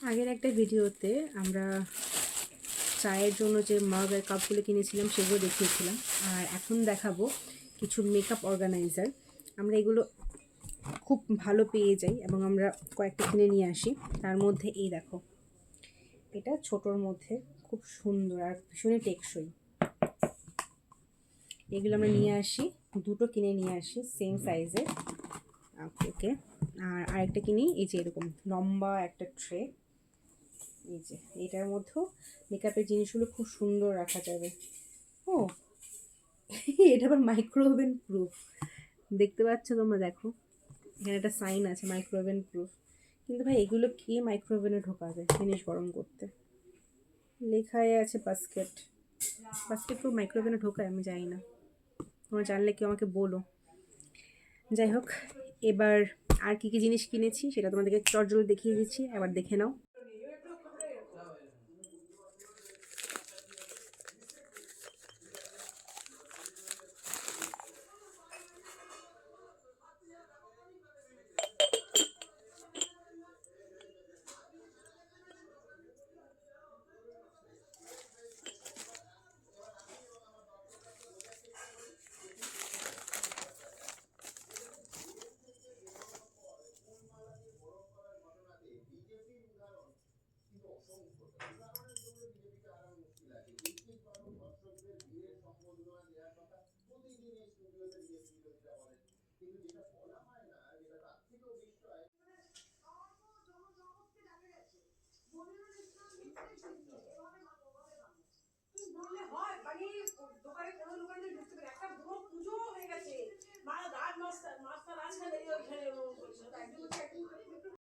আগের একটা ভিডিওতে আমরা চায়ের জন্য যে মাগ আর কাপগুলো কিনেছিলাম সেগুলো দেখিয়েছিলাম, আর এখন দেখাবো কিছু মেকআপ অর্গানাইজার। আমরা এগুলো খুব ভালো পেয়ে যাই এবং আমরা কয়েকটা কিনে নিয়ে আসি। তার মধ্যে এই দেখো, এটা ছোটোর মধ্যে খুব সুন্দর আর ভীষণই টেকসই। এগুলো আমরা নিয়ে আসি, দুটো কিনে নিয়ে আসি সেম সাইজের। ওকে, আর আরেকটা কিনি এই যে এরকম লম্বা একটা ট্রে। এই যে এটার মধ্যেও মেকআপের জিনিসগুলো খুব সুন্দর রাখা যাবে। ও এটা আবার মাইক্রোওভেন প্রুফ, দেখতে পাচ্ছ তোমরা? দেখো এখানে একটা সাইন আছে মাইক্রোওভেন প্রুফ। কিন্তু ভাই এগুলো কে মাইক্রোওভেনে ঢোকাবে জিনিস গরম করতে? লেখাই আছে বাস্কেট। বাস্কেট প্রুফ মাইক্রোওভেনে ঢোকায়? আমি জানি না, তোমরা জানলে কেউ আমাকে বলো। যাই হোক, এবার আর কী কী জিনিস কিনেছি সেটা তোমাদেরকে চটজলদি দেখিয়ে দিচ্ছি, এবার দেখে নাও। বললে হয় মানে দোকানে কোনো দোকানে ঢুকতে পারে, একটা বড় পুজো হয়ে গেছে, মা রাজ মাস্টার মাস্টার আছে ওইখানে বলছিল, একদিন বলছে একদিন করে